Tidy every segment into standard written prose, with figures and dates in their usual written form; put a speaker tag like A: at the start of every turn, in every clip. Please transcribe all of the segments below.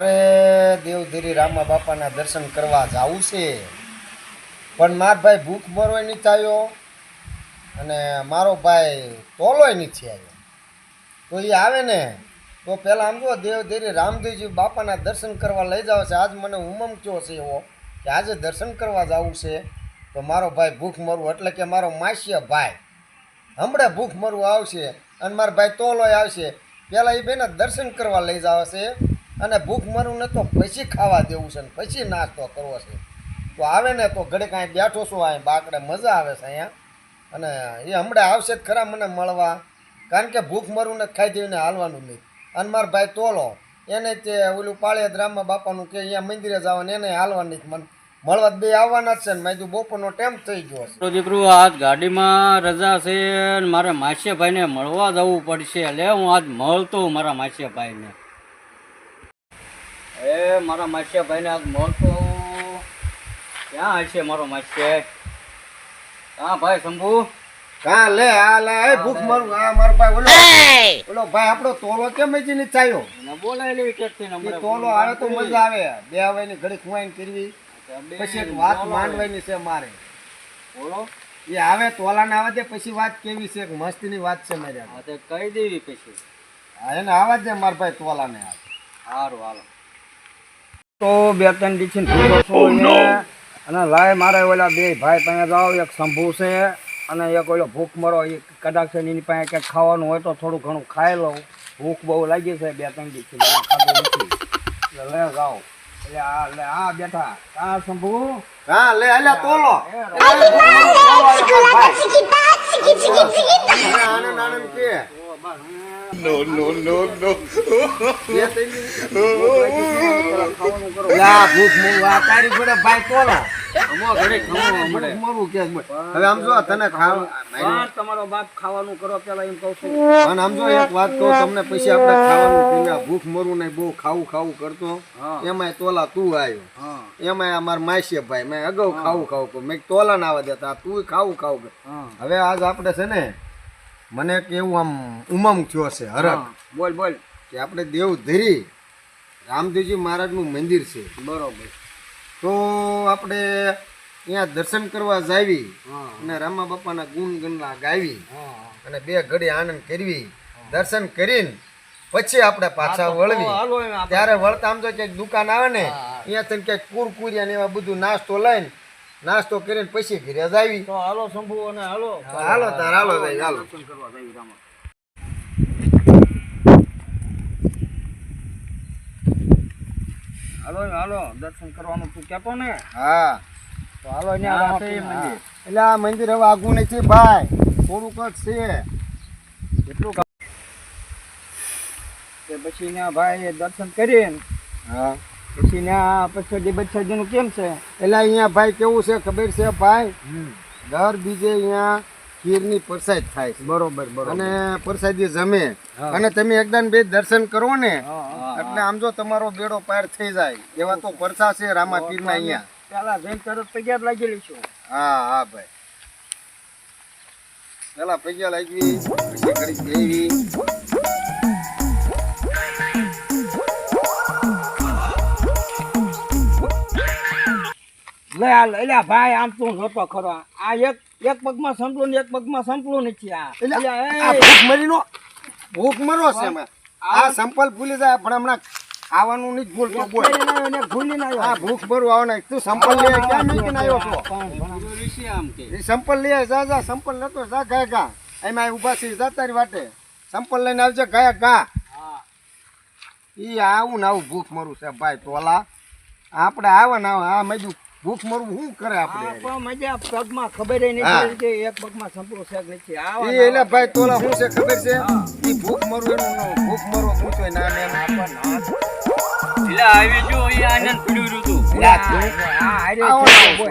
A: અરે દેવધરી રામા બાપાના દર્શન કરવા જવું છે, પણ મારો ભાઈ ભૂખ મરવાય નથી આવ્યો અને મારો ભાઈ તોલોય નથી આવ્યો. તો એ આવે ને તો પહેલાં આમ જો દેવધરી રામદેવજી બાપાના દર્શન કરવા લઈ જાવ છે. આજ મને ઉમંગ થયો છે એવો કે આજે દર્શન કરવા જવું છે. તો મારો ભાઈ ભૂખ મરવું એટલે કે મારો માસીય ભાઈ હમણાં ભૂખ મરવું આવશે અને મારો ભાઈ તોલોય આવશે. પહેલાં એ બેને દર્શન કરવા લઈ જાવ છે અને ભૂખ મરવું ને તો પછી ખાવા દેવું છે ને પછી નાસ્તો કરવો છે. તો આવે ને તો ઘડીક અહીં બેઠો છું, અહીં બાકડે મજા આવે છે અહીંયા. અને એ હમણાં આવશે જ ખરા મને મળવા, કારણ કે ભૂખ મરવું ને ખાઈ દેવીને હાલવાનું નહીં. અને મારા ભાઈ તોલો એને તે ઓલું પાળિયાદ રામા બાપાનું કે અહીંયા મંદિરે જવાનું એને હાલવાનું મને મળવા બે આવવાના જ છે ને. મેં બપોરનો ટાઈમ થઈ ગયો છે.
B: દીકરું આજ ગાડીમાં રજા છે ને મારે માસીયાભાઈને મળવા જવું પડશે. એટલે હું આજ મળતો મારા માસીયાભાઈને. મારા માસીયાભાઈને આજ મળતો. ક્યાં હશે મારો માસીયા? હા ભાઈ શંભુ,
A: હા લે આ લે ભૂખ મરું. હા મારો ભાઈ ઓલો ભાઈ આપણો તોલો કેમ હજી નથી ચાલ્યો?
B: બોલાય લેવી ક્યાંકથી
A: તોલો આવે તો મજા આવે. બે આવે ની ઘડી ખુવાઈને કરવી પછી એક વાત માંડવાની છે મારે.
B: બોલો.
A: એ આવે તોલાને આવે દે પછી વાત કેવી છે, મસ્તીની વાત છે મારે.
B: કહી દેવી પછી.
A: હા એને આવા દે મારા ભાઈ તોલાને.
B: સારું હાલો. તો બે ત્રણ દીથી અને લાય મારે ઓલા બે ભાઈ પાસે જાઓ. એક શંભુ છે અને એક ઓલો ભૂખ મરો. એ કદાચ એની પાસે કંઈક ખાવાનું હોય તો થોડું ઘણું ખાઈ લઉં. ભૂખ બહુ લાગી છે બે ત્રણ દીથી ખાધું નથી. એટલે લે જાઓ. એટલે આ બેઠા હા શંભુ.
A: હા લે આલે તોલો. આનંદ આનંદ કે નો નો નો નો ખાવાનું કરો. લા ભૂખ મુવા તારી જોડે ભાઈ તોલો. હવે આમ જો તને
B: તમારો બાપ ખાવાનું કરો પેલા એમ કહું છું.
A: અને આમ જો એક વાત કહું તમને, પછી આપણે ખાવાનું પીને ભૂખ મરવું નહીં બહુ ખાવું કરતો. એમાંય તોલા તું આવ્યો, એમાંય અમારા માસીયા ભાઈ મેં અગાઉ ખાવું મેં તોલા ના આવવા દેતા, તું ખાવું. હવે આજ આપણે છે ને મને કેવું આમ ઉમંગ થયો છે હરખ.
B: બોલ
A: કે આપણે દેવધરી રામદેવજી મહારાજનું મંદિર છે,
B: બરોબર.
A: તો આપણે અહીંયા દર્શન કરવા જાવી અને રામા બાપાના ગુણ ગણલા ગાવી અને બે ઘડી આનંદ કરવી. દર્શન કરીને પછી આપણે પાછા વળવી. ત્યારે વળતા આમ તો ક્યાંક દુકાન આવે ને અહીંયાથી ક્યાંક કુરકુરિયા ને એવા બધું નાસ્તો કરીને પછી ઘરે જાવી.
B: તો હાલો શંભુ અને હાલો
A: તાર હાલો ભાઈ હાલો.
B: દર્શન કરવા જાવી રામા. હાલો દર્શન કરવાનું તું કહેતો ને.
A: હા
B: તો હાલો મંદિર.
A: એટલે આ મંદિર હવે આગું નથી ભાઈ, થોડુંક જ છે એટલું.
B: પછી ત્યાં ભાઈ દર્શન કરીને
A: હા
B: પછી ત્યાં પછી નું કેમ છે?
A: એટલે અહીંયા ભાઈ કેવું છે ખબર છે ભાઈ, દર બીજે અહીંયા ખીરની પ્રસાદ થાય છે. બરોબર અને પ્રસાદી જમે અને તમે એકદમ બે દર્શન કરો ને એટલે આમ જો તમારો બેડો પાર થઈ જાય એવા તો પરસા છે રામા પીરના અહીંયા.
B: પેલા જઈને તરત પૈયા લાગેલી છું.
A: હા ભાઈ પેલા પૈયા લાગવી પછી ઘડી દેવી.
B: લે ભાઈ આમ તું જોતો ખરો. આ એક પગમાં સંપલું ને એક પગમાં સંપલું નથી.
A: આ ભૂખ મરો છે આ સંપલ ભૂલી જાય પણ હમણાં ખાવાનું નહીં ભૂલતો. બોલ
B: ભૂલી ના
A: આ ભૂખ મરું આવવાના તું સંપલ લઈ ક્યાં મૂકીને આવ્યો છો? સંપલ લઈ જા સંપલ નતો જા ગયા એમાં ઉભા છે જા તારી વાટે. સંપલ લઈને આવજે ગયા ઈ આવું ને આવું ભૂખ મરું છે ભાઈ તોલા. આપણે આવે ને આ મજુ ભૂખ મરવું શું કરે આપણે?
B: મજા પગમાં ખબર નથી કે એક પગમાં સંપલો છે નથી.
A: એટલે ભાઈ તોલા શું છે ખબર છે? ઈ ભૂખ મરવું એનું ભૂખ મરવો પૂછો ના ને
B: આવી જો આનંદ પડ્યું હતું.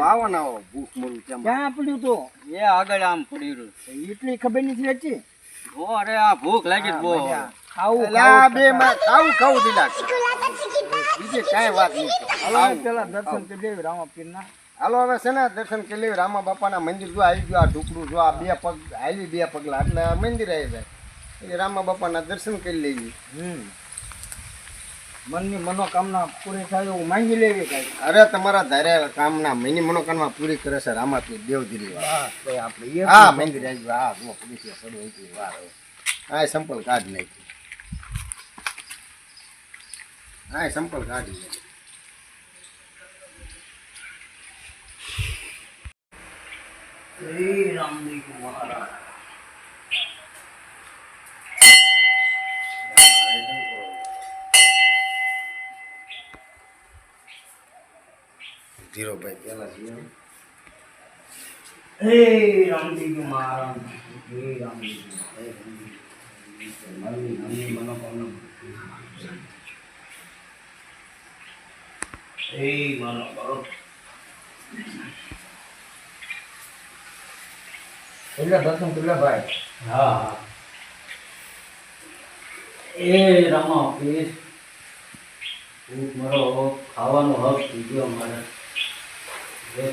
A: આવો ના આવો ભૂખ મરવું
B: ક્યાં પડ્યું હતું? એ આગળ આમ પડ્યું એટલી ખબર નથી હતી. અરે આ ભૂખ લાગી બહુ.
A: ખાવું દિલા બીજી કાંઈ વાત નહીં.
B: પેલા દર્શન કરી દેવી રામા પીરના.
A: હાલો હવે છે ને દર્શન કરી લેવી રામા બાપાના મંદિર. જો આવી ગયો આ ઢુકડું, જો આ બે પગ હાલી બે પગલા એટલે મંદિર આવી જાય. એટલે રામા બાપાના દર્શન કરી લેવી.
B: મનની મનોકામના પૂરી થાય એવું માંગી લેવી કઈ.
A: અરે તમારા ધાર્યા કામના મહિની મનોકામના પૂરી કરે છે રામાપીર દેવગીરી વાળા.
B: બસ તો આપણે એ
A: હા મંદિર આવી ગયું. હા જુઓ પોલીસ સડો આવી વાર હા સંપલ કાઢ નાખી. હા સંપલ કાઢી નાખી.
B: શ્રી રામદેવ મહારાજ.
A: ધીરોભાઈ પેલા છીએ.
B: હે રામદેવ મહારાજ. હે રામદેવ. મનની મનોકામના. હે મનોકામના. એટલે દર્શન પેલા ભાઈ. હા. એ રામા પ્લીઝ મારો ખાવાનો હક દીધો મારે.
A: જય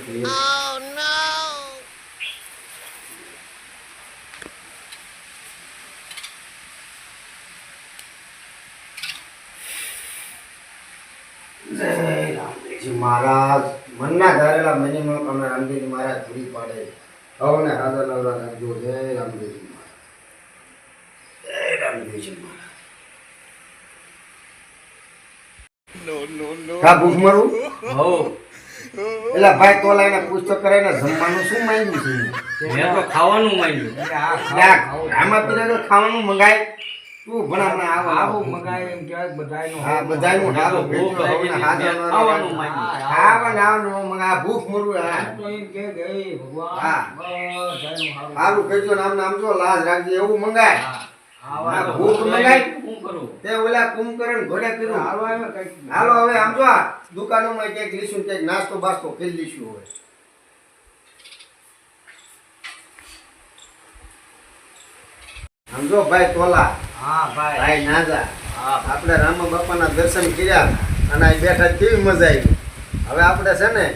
A: રામદેવજી મહારાજ મનના ધારેલા મહિની મનોકામના રામદેવજી મહારાજ પૂરી પાડે. હવને હાજર નવરા રાખજો. જય રામદેવજી મહારાજ. જય રામદેવજી મહારાજ. હા ભૂખ મારું.
B: હો
A: એટલે ભાઈ તો લઈને પૂછતો કરે ને જમવાનું શું માંગ્યું છે?
B: મેં તો ખાવાનું માંગ્યું.
A: રામાપીરે તો ખાવાનું મંગાય. તું ભણાવને
B: આવું મગાય એમ કહેવાય બધાયનું.
A: હા બધાયનું સારું
B: ભૂખ
A: ભેજો
B: લાગી
A: હવને
B: હતી,
A: હાજર
B: મેં
A: નવરા
B: ખાવાનું
A: રાખજો.
B: માંગ્યું.
A: ખાવાનું મંગા ભૂખ મરું. હા
B: તો એમ કે ગઈ ભગવાન
A: હા.
B: બધાયનું સારું.
A: સારું કહેજો નામ નામજો લાજ રાખજે એવું મંગાય.
B: હા.
A: હા, ભૂખ મંગાય.
B: શું કરું?
A: તે ઓલા કુંભકરણ ઘોડે કર્યું.
B: હાલો આવ્યો કંઈક.
A: હાલો હવે આમ જો આ દુકાનોમાં ક્યાંક લીશું ક્યાંક નાસ્તો બાસ્તો કરી લઈશું હવે. આમ જો ભાઈ તોલા
B: હા ભાઈ.
A: ભાઈ નાજા
B: હા
A: આપણે રામા બાપાના દર્શન કર્યા અને અહીં બેઠા કેવી મજા આવી. હવે આપણે છે ને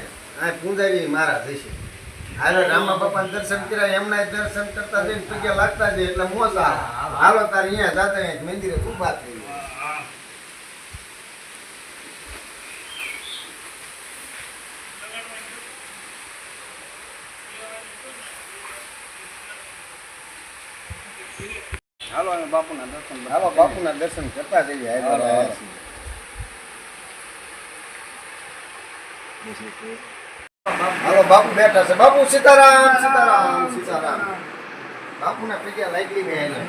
A: આ પૂંજારી મારા થશે. હાલો રામા બાપાના દર્શન કર્યા એમના દર્શન કરતા જઈને પગે લાગતા જાય એટલે મોજ આવે. હાલો તારે અહીંયા જાતા અહીંયા મંદિરે ખૂબ વાત થઈ.
B: હાલો અમે બાપુના દર્શન.
A: હાલો બાપુના દર્શન કરતા જઈએ. હાલો બાપુ બેઠા છે. બાપુ સીતારામ સીતારામ સીતારામ. બાપુના પગે લાગી ગયા.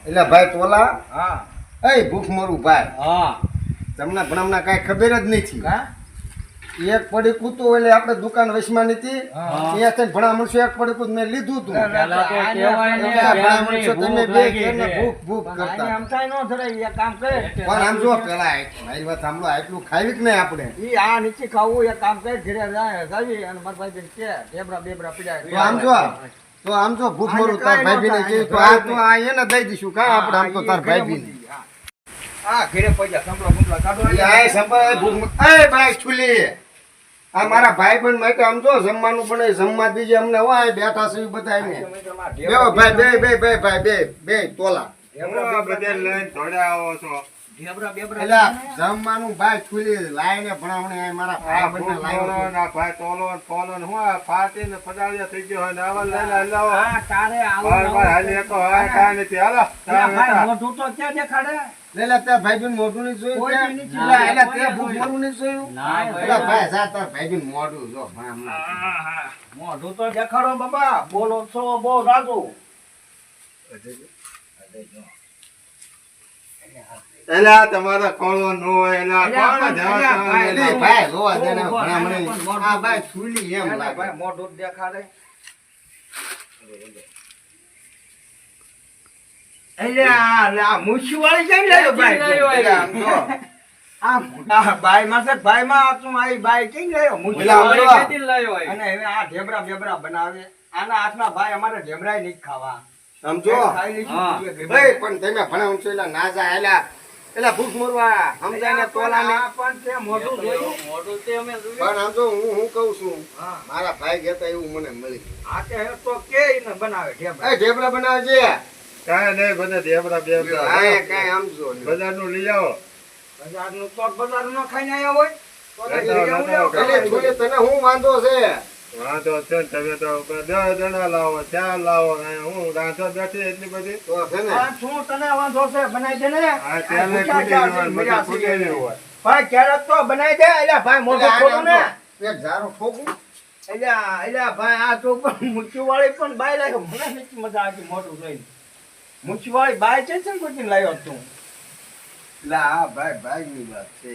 A: એટલે ભાઈ તોલા
B: હા
A: એ ભૂખ મરું ભાઈ.
B: હા.
A: તમને ભણામના કાંઈ ખબર જ નથી.
B: કા?
A: એક પડી કૂતું એટલે આપણે દુકાન વચમાં નથી.
B: હા.
A: અહીંયા થઈને ભણામણ એક પડી કૂત મેં લીધું હતું.
B: પહેલા તો કહેવાય ને,
A: ભણામણ છો તમે બે
B: ભૂખ
A: ઘેરને
B: લાગી
A: ભૂખ ભૂખ
B: પણ
A: કરતા.
B: આને આમ થાય ન ધરાય, એ કામ કરે.
A: પણ આમ જો પેલા મારી વાત સાંભળો આટલું ખાવી જ નહીં આપણે.
B: ઈ આ નીચે ખાવું એ કામ કરે, ઘરે જાય જાવી અને મારા ભાઈ કે ઢેબરા બેબરા પીડાય.
A: તો આમ જો તો આમ જો ભૂખ મરું તાર ભાઈબીને કહ્યું તો આ તો આ એને દઈ દઈશું કા આપણે આમ તો તાર ભાઈબીને.
B: હા ઘરે પૈસા સંભળા સંભળા કાઢો.
A: એટલે આ સંભાળ ભૂખ એ ભાઈ છુલી આ મારા ભાઈ બંધ માટે આમ જો જમવાનું પણ જમવા દીજે અમને હોય બેઠા છે બધા એમને. બેહો ભાઈ બે બે બે ભાઈ બે બે તોલા.
B: ઢેબરા બેબરા
A: એટલે જમવાનું ભાઈ છુલી લાઈને ભણાવણે મારા ભાઈ બંને લાવ્યો.
B: હા તારે આવું ભાઈ મોઢું તો ક્યાં દેખાડે?
A: લેલા તે ભાઈબીન મોઢું નહીં જોયું
B: કોઈ
A: કે?
B: નહીં જોયું.
A: એટલે તે ભૂખ મરું નહીં જોયું?
B: ના
A: એટલે ભાઈ જા તાર ભાઈબીન મોઢું જો ભણામણા.
B: મોઢું તો દેખાડો બાબા, બોલો છો બહુ રાજુ.
C: તમારા કોળો નો હોય એલા કોણ જવા
A: એટલે ભાઈ જોવા દે ને ભણામણે. આ ભાઈ છુલી એમ લાગે.
B: ભાઈ મોઢું જ દેખાડે. એટલે આ મૂછી વાળી કેમ લાવ્યો ભાઈ? આ ભાઈ માં છે, ભાઈ માં તું આવી ભાઈ કેમ લાવ્યો? મૂછી
A: ઓલા
B: વાળી
A: આંબળા.
B: ક્યાંથી લાવ્યો? અને હવે આ ઢેબરા બેબરા બનાવે. આના હાથના ભાઈ અમારે ઢેબરાય નહીં ખાવા.
A: આમ જો
B: ખાઈ લઈશું.
A: ભાઈ પણ તમે ભણાવું છો એટલે ના જા એલા એટલે ભૂખ મરવા સમજાય તોલાને
B: આ પણ તે મોઢું જોયું
D: મોઢું તે અમે જોયું.
A: પણ આમ તો હું કહું છું
B: હા
A: મારા ભાઈ કહેતા એવું મને મળી
B: આ તે તો કે ને બનાવે ઢેબરા.
A: એ ઢેબરા બનાવે છે
C: કાંઈ નહીં બધા ઢેબરા બેબરા
A: હા કાંઈ સમજો નહીં.
C: બજારનું લઈ આવો
B: બજારનું તો બજારનું ખાઈને આવ્યા હોય તો તો
C: લેતા આવો,
B: લઈ આવું
C: લેતા
A: એટલે છોડી તને શું વાંધો છે
C: વાંધો છે ને તમે તો 10 જણા લાવો 4 લાવો હું રાંધો બેઠી એટલી બધી
A: તો છે ને
B: આ શું તને વાંધો છે બનાવી દે ને
C: આ તેલ
B: આ
C: ફૂટી ગયું હોય, બધું ફૂટી
B: મજા
C: ગયું હોય.
B: ભાઈ ક્યારેક તો બનાવી દે એટલે ભાઈ મોઢું ખોટું ને
A: એક ઝારો ઠોકું
B: એટલે ભાઈ આ તો મૂછું વાળી પણ બાય લાગ્યો મને નથી મજા આવતી મોટું જોઈને મૂછું વાળી બાય છે ને કોઈ લાવ્યો તું
A: એટલે આ ભાઈ ભાઈ ની વાત છે